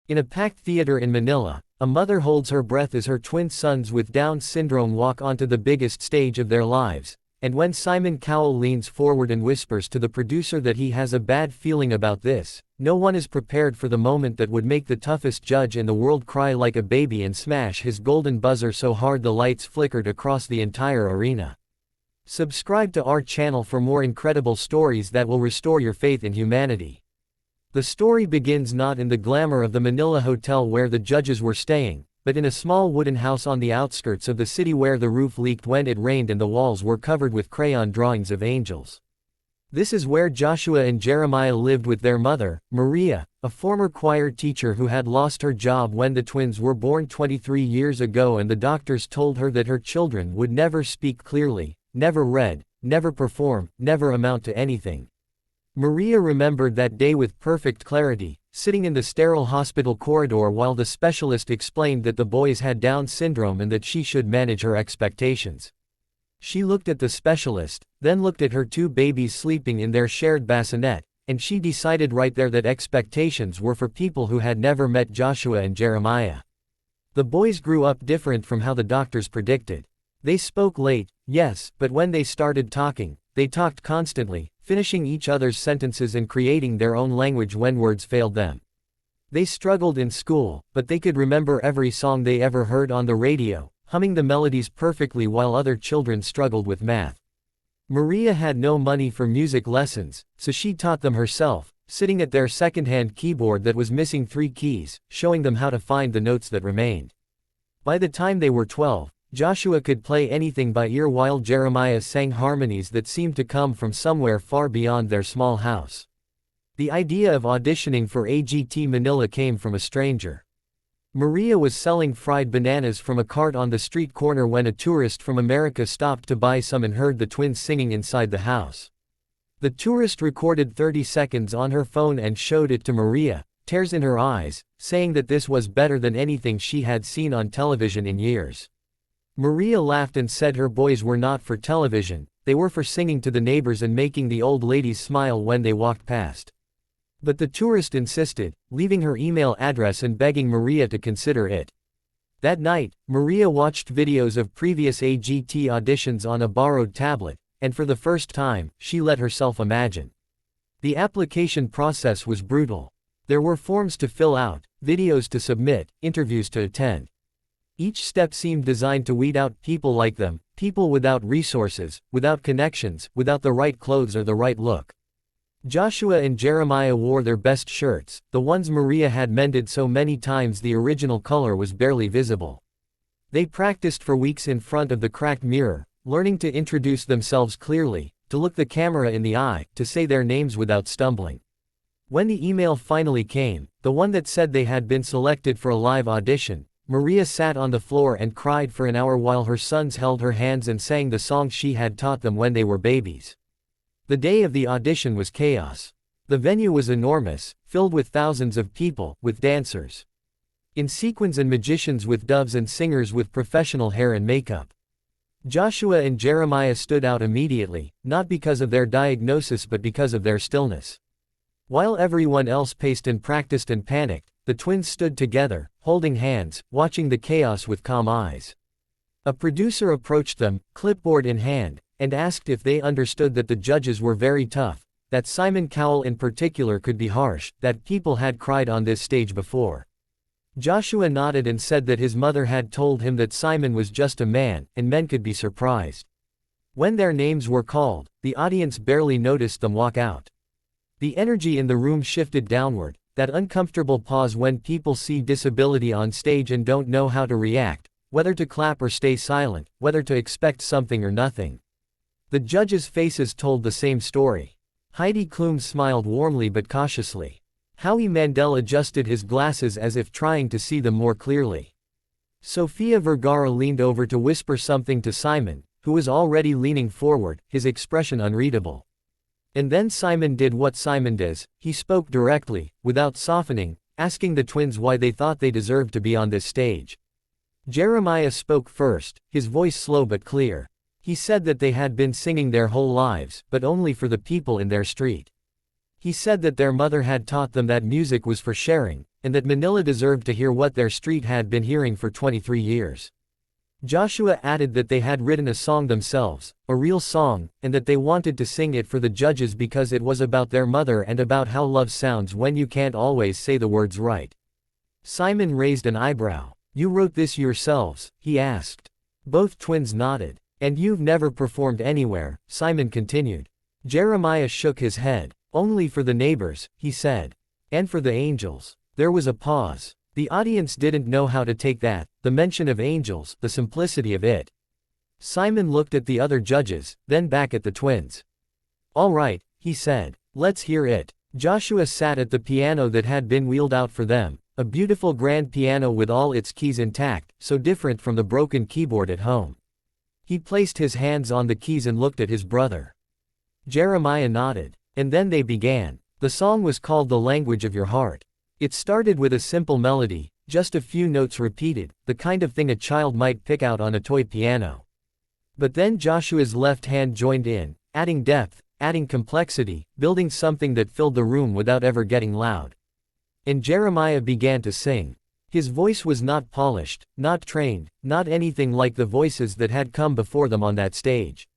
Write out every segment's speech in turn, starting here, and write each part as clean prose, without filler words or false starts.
In a packed theater in Manila, a mother holds her breath as her twin sons with Down syndrome walk onto the biggest stage of their lives, and when Simon Cowell leans forward and whispers to the producer that he has a bad feeling about this, no one is prepared for the moment that would make the toughest judge in the world cry like a baby and smash his golden buzzer so hard the lights flickered across the entire arena. Subscribe to our channel for more incredible stories that will restore your faith in humanity. The story begins not in the glamour of the Manila hotel where the judges were staying, but in a small wooden house on the outskirts of the city where the roof leaked when it rained and the walls were covered with crayon drawings of angels. This is where Joshua and Jeremiah lived with their mother, Maria, a former choir teacher who had lost her job when the twins were born 23 years ago, and the doctors told her that her children would never speak clearly, never read, never perform, never amount to anything. Maria remembered that day with perfect clarity, sitting in the sterile hospital corridor while the specialist explained that the boys had Down syndrome and that she should manage her expectations. She looked at the specialist, then looked at her two babies sleeping in their shared bassinet, and she decided right there that expectations were for people who had never met Joshua and Jeremiah. The boys grew up different from how the doctors predicted. They spoke late, yes, but when they started talking, they talked constantly, finishing each other's sentences and creating their own language when words failed them. They struggled in school, but they could remember every song they ever heard on the radio, humming the melodies perfectly while other children struggled with math. Maria had no money for music lessons, so she taught them herself, sitting at their second-hand keyboard that was missing 3 keys, showing them how to find the notes that remained. By the time they were 12, Joshua could play anything by ear while Jeremiah sang harmonies that seemed to come from somewhere far beyond their small house. The idea of auditioning for AGT Manila came from a stranger. Maria was selling fried bananas from a cart on the street corner when a tourist from America stopped to buy some and heard the twins singing inside the house. The tourist recorded 30 seconds on her phone and showed it to Maria, tears in her eyes, saying that this was better than anything she had seen on television in years. Maria laughed and said her boys were not for television, they were for singing to the neighbors and making the old ladies smile when they walked past. But the tourist insisted, leaving her email address and begging Maria to consider it. That night, Maria watched videos of previous AGT auditions on a borrowed tablet, and for the first time, she let herself imagine. The application process was brutal. There were forms to fill out, videos to submit, interviews to attend. Each step seemed designed to weed out people like them, people without resources, without connections, without the right clothes or the right look. Joshua and Jeremiah wore their best shirts, the ones Maria had mended so many times the original color was barely visible. They practiced for weeks in front of the cracked mirror, learning to introduce themselves clearly, to look the camera in the eye, to say their names without stumbling. When the email finally came, the one that said they had been selected for a live audition, Maria sat on the floor and cried for an hour while her sons held her hands and sang the songs she had taught them when they were babies. The day of the audition was chaos. The venue was enormous, filled with thousands of people, with dancers in sequins and magicians with doves and singers with professional hair and makeup. Joshua and Jeremiah stood out immediately, not because of their diagnosis but because of their stillness. While everyone else paced and practiced and panicked, the twins stood together, holding hands, watching the chaos with calm eyes. A producer approached them, clipboard in hand, and asked if they understood that the judges were very tough, that Simon Cowell in particular could be harsh, that people had cried on this stage before. Joshua nodded and said that his mother had told him that Simon was just a man, and men could be surprised. When their names were called, the audience barely noticed them walk out. The energy in the room shifted downward, that uncomfortable pause when people see disability on stage and don't know how to react, whether to clap or stay silent, whether to expect something or nothing. The judges' faces told the same story. Heidi Klum smiled warmly but cautiously. Howie Mandel adjusted his glasses as if trying to see them more clearly. Sofia Vergara leaned over to whisper something to Simon, who was already leaning forward, his expression unreadable. And then Simon did what Simon does, he spoke directly, without softening, asking the twins why they thought they deserved to be on this stage. Jeremiah spoke first, his voice slow but clear. He said that they had been singing their whole lives, but only for the people in their street. He said that their mother had taught them that music was for sharing, and that Manila deserved to hear what their street had been hearing for 23 years. Joshua added that they had written a song themselves, a real song, and that they wanted to sing it for the judges because it was about their mother and about how love sounds when you can't always say the words right. Simon raised an eyebrow. "You wrote this yourselves?" he asked. Both twins nodded. "And you've never performed anywhere?" Simon continued. Jeremiah shook his head. "Only for the neighbors," he said. "And for the angels." There was a pause. The audience didn't know how to take that, the mention of angels, the simplicity of it. Simon looked at the other judges, then back at the twins. "All right," he said. "Let's hear it." Joshua sat at the piano that had been wheeled out for them, a beautiful grand piano with all its keys intact, so different from the broken keyboard at home. He placed his hands on the keys and looked at his brother. Jeremiah nodded. And then they began. The song was called The Language of Your Heart. It started with a simple melody, just a few notes repeated, the kind of thing a child might pick out on a toy piano. But then Joshua's left hand joined in, adding depth, adding complexity, building something that filled the room without ever getting loud. And Jeremiah began to sing. His voice was not polished, not trained, not anything like the voices that had come before them on that stage.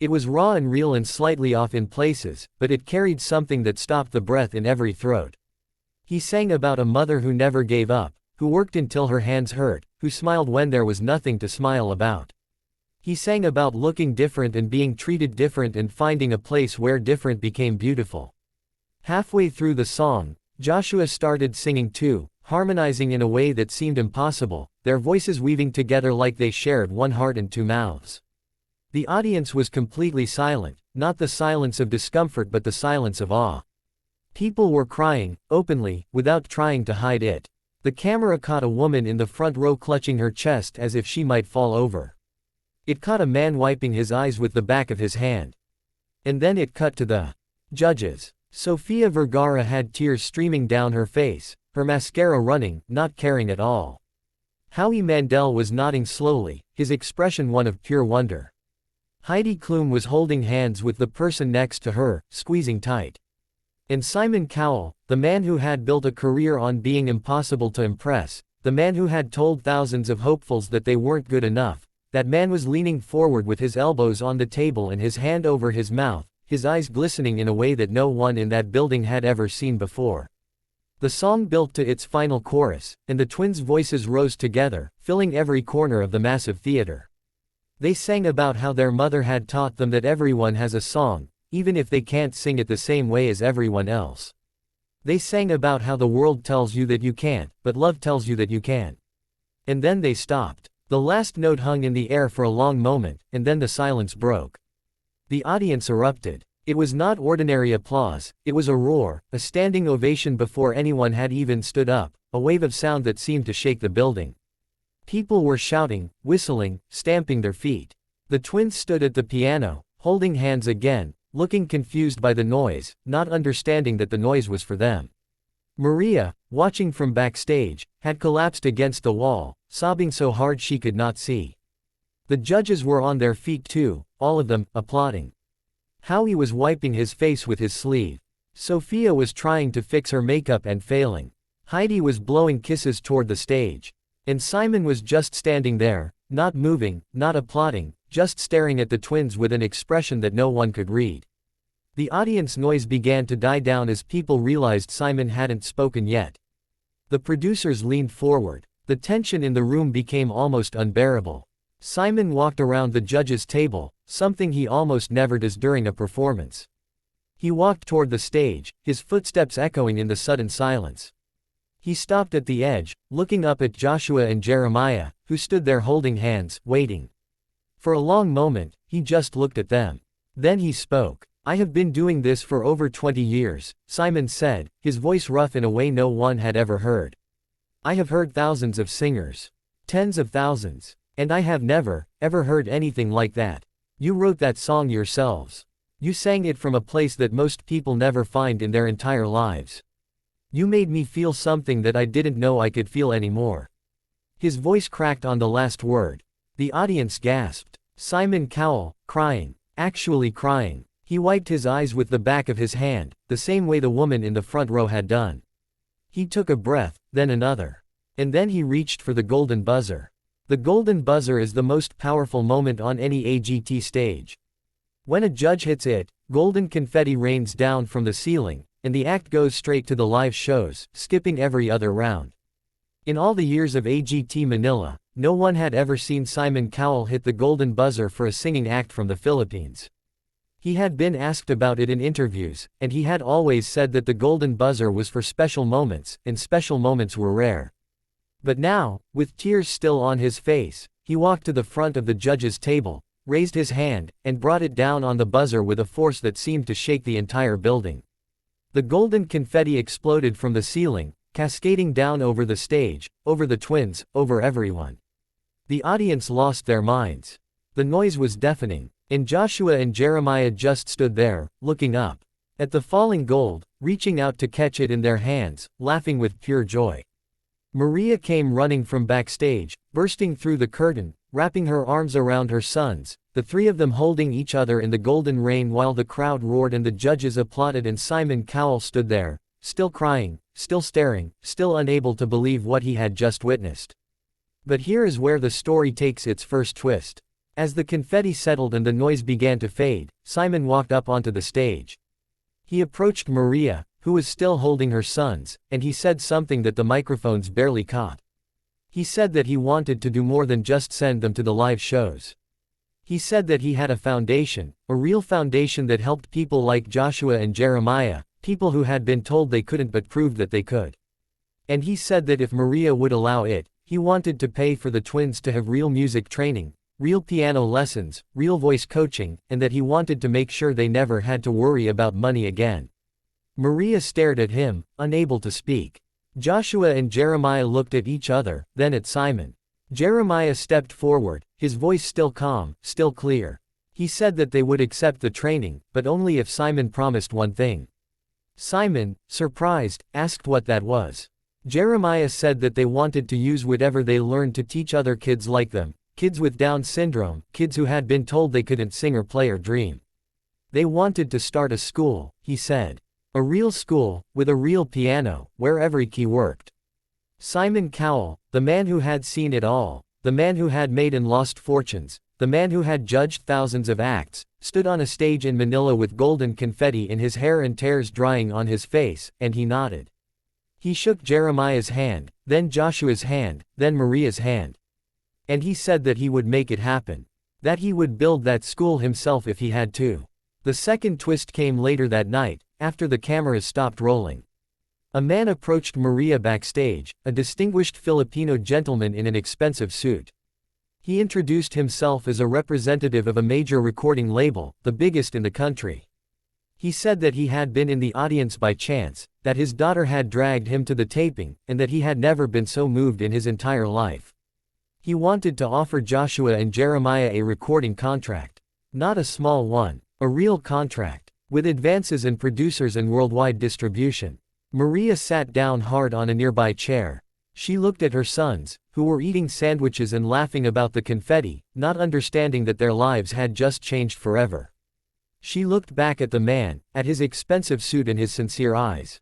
It was raw and real and slightly off in places, but it carried something that stopped the breath in every throat. He sang about a mother who never gave up, who worked until her hands hurt, who smiled when there was nothing to smile about. He sang about looking different and being treated different and finding a place where different became beautiful. Halfway through the song, Joshua started singing too, harmonizing in a way that seemed impossible, their voices weaving together like they shared one heart and two mouths. The audience was completely silent, not the silence of discomfort but the silence of awe. People were crying, openly, without trying to hide it. The camera caught a woman in the front row clutching her chest as if she might fall over. It caught a man wiping his eyes with the back of his hand. And then it cut to the judges. Sofia Vergara had tears streaming down her face, her mascara running, not caring at all. Howie Mandel was nodding slowly, his expression one of pure wonder. Heidi Klum was holding hands with the person next to her, squeezing tight. And Simon Cowell, the man who had built a career on being impossible to impress, the man who had told thousands of hopefuls that they weren't good enough, that man was leaning forward with his elbows on the table and his hand over his mouth, his eyes glistening in a way that no one in that building had ever seen before. The song built to its final chorus, and the twins' voices rose together, filling every corner of the massive theater. They sang about how their mother had taught them that everyone has a song, even if they can't sing it the same way as everyone else. They sang about how the world tells you that you can't, but love tells you that you can. And then they stopped. The last note hung in the air for a long moment, and then the silence broke. The audience erupted. It was not ordinary applause, it was a roar, a standing ovation before anyone had even stood up, a wave of sound that seemed to shake the building. People were shouting, whistling, stamping their feet. The twins stood at the piano, holding hands again, looking confused by the noise, not understanding that the noise was for them. Maria, watching from backstage, had collapsed against the wall, sobbing so hard she could not see. The judges were on their feet too, all of them, applauding. Howie was wiping his face with his sleeve. Sophia was trying to fix her makeup and failing. Heidi was blowing kisses toward the stage. And Simon was just standing there, not moving, not applauding, just staring at the twins with an expression that no one could read. The audience noise began to die down as people realized Simon hadn't spoken yet. The producers leaned forward. The tension in the room became almost unbearable. Simon walked around the judges' table, something he almost never does during a performance. He walked toward the stage, his footsteps echoing in the sudden silence. He stopped at the edge, looking up at Joshua and Jeremiah, who stood there holding hands, waiting. For a long moment, he just looked at them. Then he spoke. "I have been doing this for over 20 years, Simon said, his voice rough in a way no one had ever heard. I have heard thousands of singers. Tens of thousands. And I have never, ever heard anything like that. You wrote that song yourselves. You sang it from a place that most people never find in their entire lives. You made me feel something that I didn't know I could feel anymore." His voice cracked on the last word. The audience gasped. Simon Cowell, crying. Actually crying. He wiped his eyes with the back of his hand, the same way the woman in the front row had done. He took a breath, then another. And then he reached for the golden buzzer. The golden buzzer is the most powerful moment on any AGT stage. When a judge hits it, golden confetti rains down from the ceiling, and the act goes straight to the live shows, skipping every other round. In all the years of AGT Manila, no one had ever seen Simon Cowell hit the golden buzzer for a singing act from the Philippines. He had been asked about it in interviews, and he had always said that the golden buzzer was for special moments, and special moments were rare. But now, with tears still on his face, he walked to the front of the judge's table, raised his hand, and brought it down on the buzzer with a force that seemed to shake the entire building. The golden confetti exploded from the ceiling, cascading down over the stage, over the twins, over everyone. The audience lost their minds. The noise was deafening, and Joshua and Jeremiah just stood there, looking up at the falling gold, reaching out to catch it in their hands, laughing with pure joy. Maria came running from backstage, bursting through the curtain, wrapping her arms around her sons, the three of them holding each other in the golden rain while the crowd roared and the judges applauded, and Simon Cowell stood there, still crying, still staring, still unable to believe what he had just witnessed. But here is where the story takes its first twist. As the confetti settled and the noise began to fade, Simon walked up onto the stage. He approached Maria, who was still holding her sons, and he said something that the microphones barely caught. He said that he wanted to do more than just send them to the live shows. He said that he had a foundation, a real foundation that helped people like Joshua and Jeremiah, people who had been told they couldn't but proved that they could. And he said that if Maria would allow it, he wanted to pay for the twins to have real music training, real piano lessons, real voice coaching, and that he wanted to make sure they never had to worry about money again. Maria stared at him, unable to speak. Joshua and Jeremiah looked at each other, then at Simon. Jeremiah stepped forward, his voice still calm, still clear. He said that they would accept the training, but only if Simon promised one thing. Simon, surprised, asked what that was. Jeremiah said that they wanted to use whatever they learned to teach other kids like them, kids with Down syndrome, kids who had been told they couldn't sing or play or dream. They wanted to start a school, he said. A real school, with a real piano, where every key worked. Simon Cowell, the man who had seen it all, the man who had made and lost fortunes, the man who had judged thousands of acts, stood on a stage in Manila with golden confetti in his hair and tears drying on his face, and he nodded. He shook Jeremiah's hand, then Joshua's hand, then Maria's hand. And he said that he would make it happen. That he would build that school himself if he had to. The second twist came later that night, after the cameras stopped rolling. A man approached Maria backstage, a distinguished Filipino gentleman in an expensive suit. He introduced himself as a representative of a major recording label, the biggest in the country. He said that he had been in the audience by chance, that his daughter had dragged him to the taping, and that he had never been so moved in his entire life. He wanted to offer Joshua and Jeremiah a recording contract. Not a small one, a real contract, with advances and producers and worldwide distribution. Maria sat down hard on a nearby chair. She looked at her sons, who were eating sandwiches and laughing about the confetti, not understanding that their lives had just changed forever. She looked back at the man, at his expensive suit and his sincere eyes.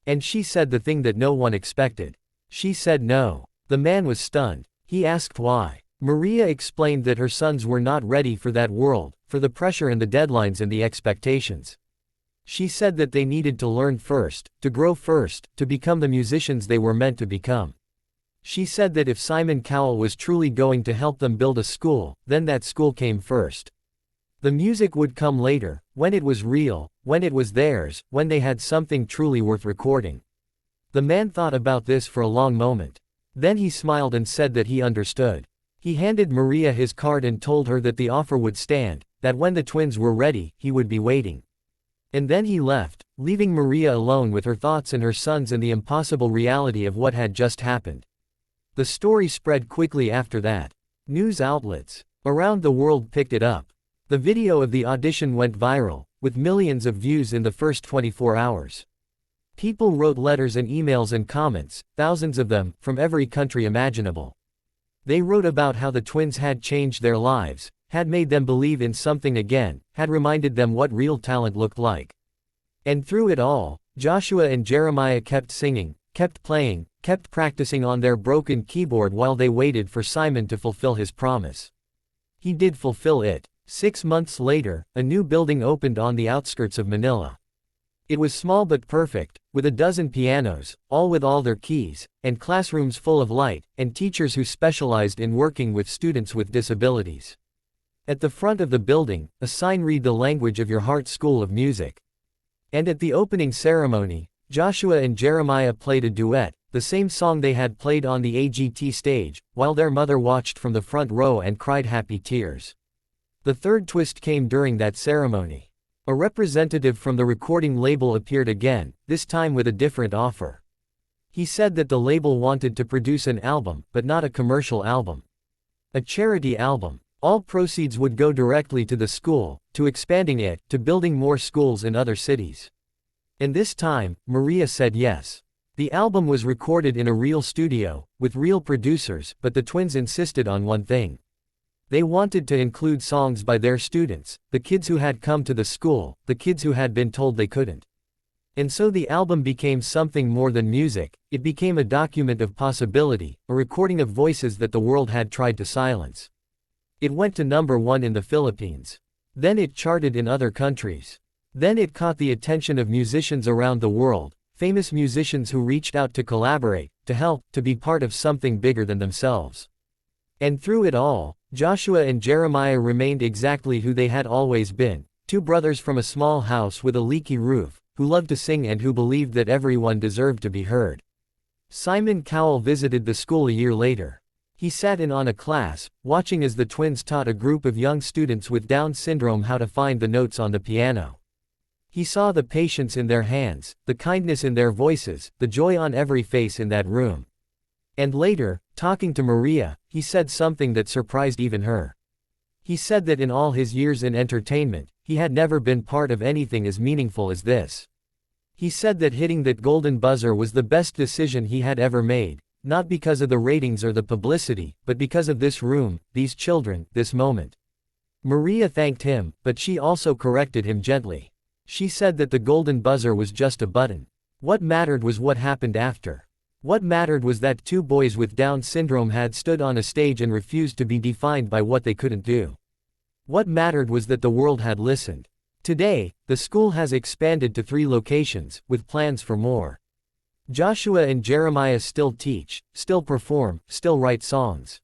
And she said the thing that no one expected. She said no. The man was stunned. He asked why. Maria explained that her sons were not ready for that world, for the pressure and the deadlines and the expectations. She said that they needed to learn first, to grow first, to become the musicians they were meant to become. She said that if Simon Cowell was truly going to help them build a school, then that school came first. The music would come later, when it was real, when it was theirs, when they had something truly worth recording. The man thought about this for a long moment. Then he smiled and said that he understood. He handed Maria his card and told her that the offer would stand, that when the twins were ready, he would be waiting. And then he left, leaving Maria alone with her thoughts and her sons and the impossible reality of what had just happened. The story spread quickly after that. News outlets around the world picked it up. The video of the audition went viral, with millions of views in the first 24 hours. People wrote letters and emails and comments, thousands of them, from every country imaginable. They wrote about how the twins had changed their lives, had made them believe in something again, had reminded them what real talent looked like. And through it all, Joshua and Jeremiah kept singing, kept playing, kept practicing on their broken keyboard while they waited for Simon to fulfill his promise. He did fulfill it. 6 months later, a new building opened on the outskirts of Manila. It was small but perfect, with a dozen pianos, all with all their keys, and classrooms full of light, and teachers who specialized in working with students with disabilities. At the front of the building, a sign read "The Language of Your Heart School of Music." And at the opening ceremony, Joshua and Jeremiah played a duet, the same song they had played on the AGT stage, while their mother watched from the front row and cried happy tears. The third twist came during that ceremony. A representative from the recording label appeared again, this time with a different offer. He said that the label wanted to produce an album, but not a commercial album. A charity album. All proceeds would go directly to the school, to expanding it, to building more schools in other cities. And this time, Maria said yes. The album was recorded in a real studio, with real producers, but the twins insisted on one thing. They wanted to include songs by their students, the kids who had come to the school, the kids who had been told they couldn't. And so the album became something more than music, it became a document of possibility, a recording of voices that the world had tried to silence. It went to #1 in the Philippines. Then it charted in other countries. Then it caught the attention of musicians around the world, famous musicians who reached out to collaborate, to help, to be part of something bigger than themselves. And through it all, Joshua and Jeremiah remained exactly who they had always been, two brothers from a small house with a leaky roof, who loved to sing and who believed that everyone deserved to be heard. Simon Cowell visited the school a year later. He sat in on a class, watching as the twins taught a group of young students with Down syndrome how to find the notes on the piano. He saw the patience in their hands, the kindness in their voices, the joy on every face in that room. And later, talking to Maria, he said something that surprised even her. He said that in all his years in entertainment, he had never been part of anything as meaningful as this. He said that hitting that golden buzzer was the best decision he had ever made, not because of the ratings or the publicity, but because of this room, these children, this moment. Maria thanked him, but she also corrected him gently. She said that the golden buzzer was just a button. What mattered was what happened after. What mattered was that two boys with Down syndrome had stood on a stage and refused to be defined by what they couldn't do. What mattered was that the world had listened. Today, the school has expanded to 3 locations, with plans for more. Joshua and Jeremiah still teach, still perform, still write songs.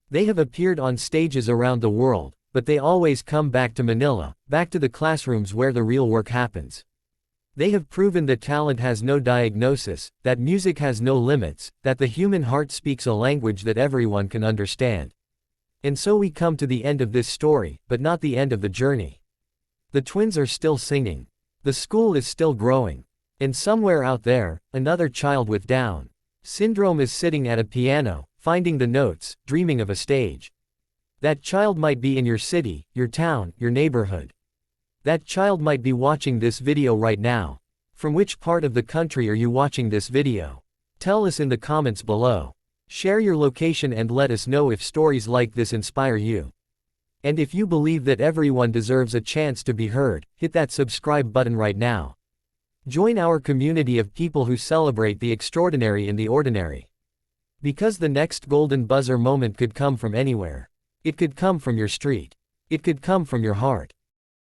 They have appeared on stages around the world, but they always come back to Manila, back to the classrooms where the real work happens. They have proven that talent has no diagnosis, that music has no limits, that the human heart speaks a language that everyone can understand. And so we come to the end of this story, but not the end of the journey. The twins are still singing. The school is still growing. And somewhere out there, another child with Down syndrome is sitting at a piano, finding the notes, dreaming of a stage. That child might be in your city, your town, your neighborhood. That child might be watching this video right now. From which part of the country are you watching this video? Tell us in the comments below. Share your location and let us know if stories like this inspire you. And if you believe that everyone deserves a chance to be heard, hit that subscribe button right now. Join our community of people who celebrate the extraordinary in the ordinary. Because the next golden buzzer moment could come from anywhere. It could come from your street. It could come from your heart.